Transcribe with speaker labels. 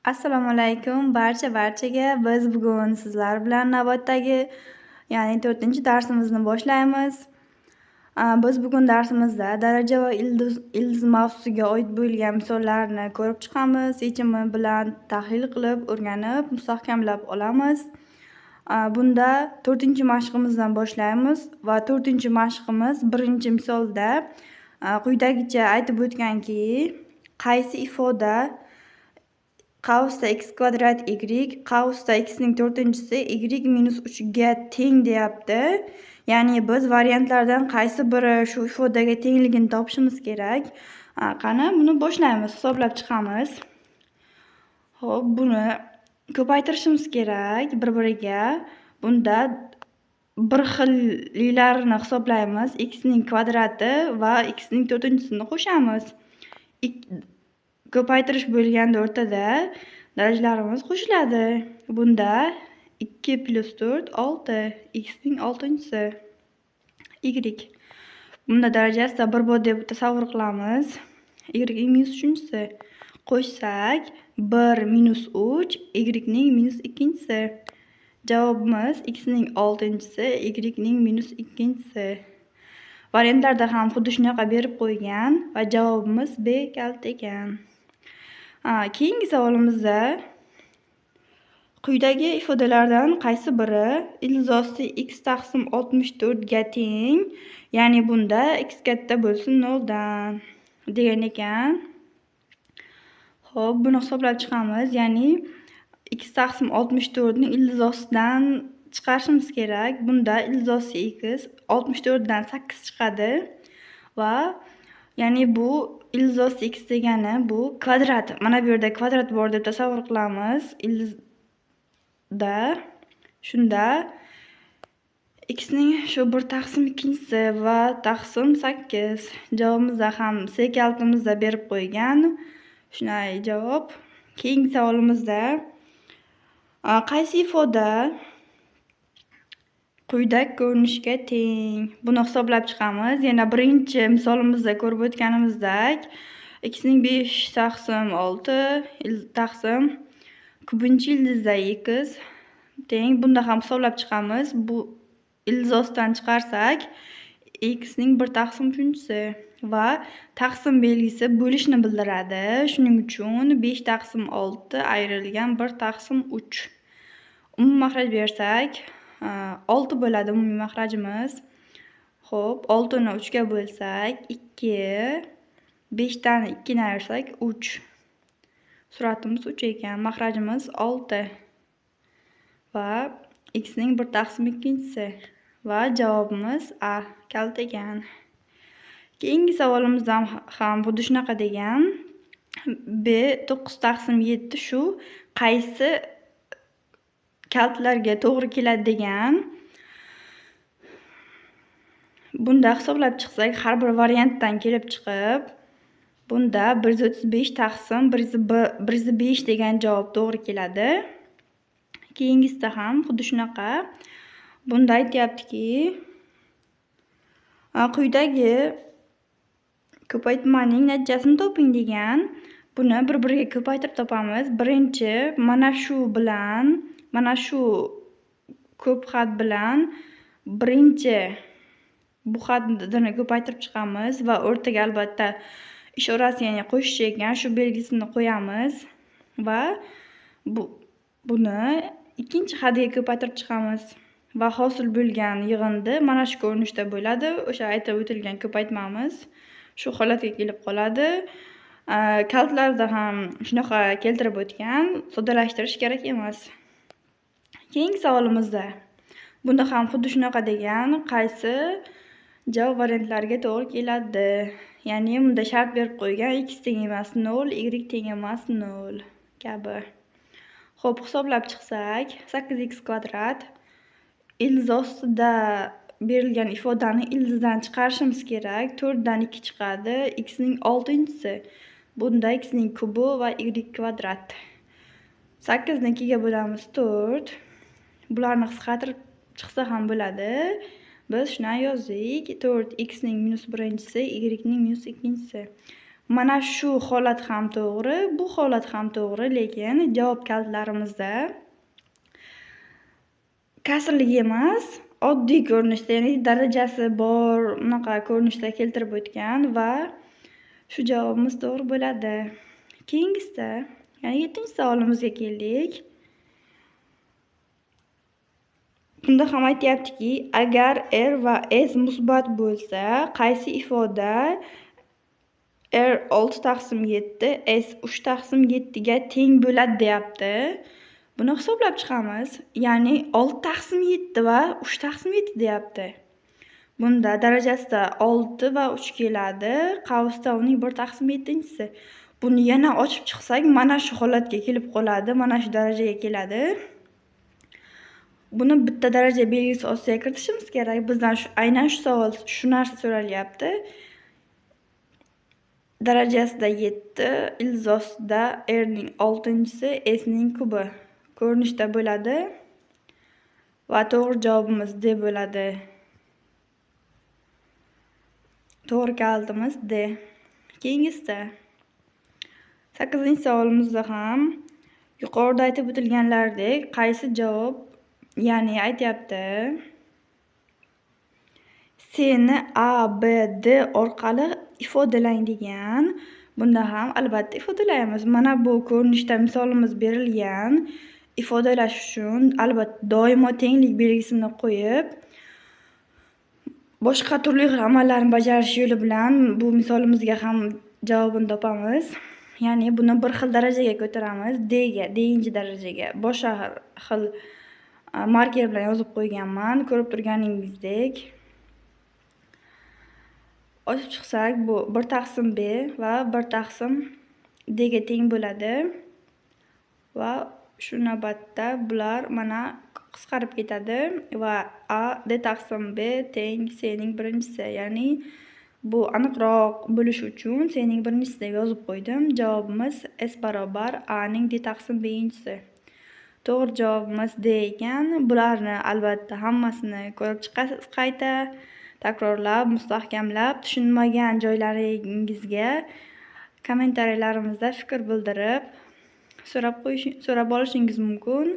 Speaker 1: Assalomu alaykum barchaga. Biz bugun sizlar bilan navbatdagi, ya'ni 4-darsimizni boshlaymiz. Biz bugun darsimizda daraja va ildiz mavzusiga oid bo'lgan misollarni ko'rib chiqamiz. Yechimi bilan tahlil qilib, o'rganib, mustahkamlab olamiz. Bunda 4-mashqimizdan boshlaymiz va 4-mashqimiz birinchi misolda quyidagicha aytib o'tganki, qaysi ifoda qavsda x kvadrat y, qavsda xning 4-si y minus 3 ga teng deyapti. Ya'ni biz variantlardan qaysi biri shu ifodaga tengligini topishimiz kerak. Qani buni boshlaymiz, hisoblab chiqamiz. Xo'p, buni ko'paytirishimiz kerak bir-biriga. Bunda bir xilliklarini hisoblaymiz. Xning kvadrati va xning 4-sini qo'shamiz. Ko'paytirish bo'lganda o'rtada darajalarimiz qo'shiladi. Bunda 2 plus 4 6, xning 6-si y. Bunda darajasida 1 bor deb tasavvur qilamiz. Y minus 3-si qo'shsak 1 minus 3, y-ning minus 2-si. Javobimiz xning 6-si, y-ning minus 2-si. Variantlarda ham xuddi shunaqa berib qo'ygan va javobimiz B kaliti ekan. Keyingi savolimizda quyidagi ifodalardan qaysi biri ildizosi x taqsim 64 ga teng, ya'ni bunda x katta bo'lsin 0 dan degan ekan. Xo'p, buni hisoblab chiqamiz. Ya'ni x taqsim 64 ni ildizosidan chiqarishimiz kerak. Bunda ildizosi x 64 dan 8 chiqadi va ya'ni bu ildizosi x degani bu kvadrat. Mana bu yerda kvadrat bor deb tasavvur qilamiz. Ildizda shunda xning shu 1 taqsim 2-si va taqsim 8. Javobimizda ham C kalitimizda berib qo'ygan. Shunday javob. Keyingi savolimizda qaysi ifoda quyidagi ko'rinishga teng? Buni hisoblab chiqamiz. Yana birinchi misolimizda ko'rib o'tganimizdek, xning 5 taqsim 6 taqsim ko'pinchi ildizda x teng. Bunda ham hisoblab chiqamiz. Bu ildizosidan chiqarsak xning 1 taqsim 3-si va taqsim belgisi bo'lishni bildiradi. Shuning uchun 5 taqsim 6 ayrilgan 1 taqsim 3. Umumiy makhraj bersak 6 bo'ladi umumiy makhrajimiz. Xo'p, 6 ni 3 ga bo'lsak 2, 5 dan 2 ni ayirsak 3. Suratimiz 3 ekan, makhrajimiz 6 va xning 1 taqsim 2-si va javobimiz A kaliti ekan. Keyingi savolimizda ham xuddi shunaqa degan. B 9 taqsim 7 shu qaysi kaltlarga to'g'ri keladi degan. Bunda hisoblab chiqsak har bir variantdan kelib chiqib, bunda 135 taqsim 105 degan javob to'g'ri keladi. Keyingisida ham xuddi shunaqa. Bunda aytyaptiki, quyidagi ko'paytmaning natijasini toping degan. Buni bir-biriga ko'paytirib topamiz. Birinchi mana shu bilan, mana shu ko'p xat bilan birinchi bu xatni ko'paytirib chiqamiz va o'rtaga albatta ishorasi, ya'ni qo'shish ekan, shu belgisini qo'yamiz va buni ikkinchi xatiga ko'paytirib chiqamiz va hosil bo'lgan yig'indi mana shu ko'rinishda bo'ladi. O'sha aytib o'tilgan ko'paytmamiz shu holatga kelib qoladi. Kaltlarda ham shunaqa keltirib o'tgan, soddalashtirish kerak emas. Keyingi savolimizda bunda ham xuddi shunaqa degan, qaysi javob variantlariga to'g'ri keladi? Ya'ni bunda shart berib qo'ygan, x teng emas 0, y teng emas 0 kabi. Xo'p, hisoblab chiqsak 8x kvadrat ildizosida berilgan ifodani ildizdan chiqarishimiz kerak. 4 dan 2 chiqadi. Xning 6-si. Bunda xning kubi va y kvadrat. 8 ni 2 ga bo'lamiz 4. Bularni qisqartirib chiqsa ham bo'ladi. Biz shunday yozdik. 4 xning minus 1-si, y ning minus 2-si. Mana shu holat ham to'g'ri, bu holat ham to'g'ri, lekin javob kalitlarimizda kasrlik emas, oddiy ko'rinishda, ya'ni darajasi bor unaqa ko'rinishda keltirib o'tgan va shu javobimiz to'g'ri bo'ladi. Keyingisida, ya'ni 7-savolimizga keldik. Bunda ham aytyaptiki, agar r va s musbat bo'lsa, qaysi ifoda r 6/7, s 3/7 ga teng bo'ladi deyapti. Buni hisoblab chiqamiz. Ya'ni 6/7 va 3/7 deyapti. Bunda darajasida 6 va 3 keladi, qavsda uning 1/7-si. Buni yana ochib chiqsak, mana shu holatga kelib qoladi, mana shu darajaga keladi. Buni bitta daraja belgisi ostiga kiritishimiz kerak. Bizdan aynan shu savol, shu narsa so'ralyapti. Darajasida 7, ilzosida r ning 6-si, s ning kubi ko'rinishda bo'ladi va to'g'ri javobimiz D bo'ladi. To'g'ri kalitimiz D. Keyingisida 8-savolimizda ham yuqorida aytib o'tilganlaridek qaysi javob, ya'ni aytyapti C ni A, B, D orqali ifodalang degan. Bunda ham albatta ifodalaymiz. Mana bu ko'rinishda misolimiz berilgan. Ifodalash uchun albatta doimo tenglik belgisini qo'yib, boshqa turli xil amallarni bajarish yo'li bilan bu misolimizga ham javobini topamiz. Ya'ni buni bir xil darajaga ko'taramiz, D'ga, D-chi darajaga. Boshqa xil marker bilan yozib qo'yganman, ko'rib turganingizdek. Ochib chiqsak, bu 1/B va 1/D ga teng bo'ladi. Va shu navbatda bular mana qisqarib ketadi va A D/B teng C ning birinchisi. Ya'ni bu aniqroq bo'lishi uchun C ning birinchisi deb yozib qo'ydim. Javobimiz S barobar A ning D/B-si. To'g'ri javobimiz D ekan. Bularni albatta hammasini ko'rib chiqasiz qayta. Takrorlab, mustahkamlab, tushunmagan joylaringizga kommentariyalarimizni fikr bildirib, so'rab olishingiz mumkin.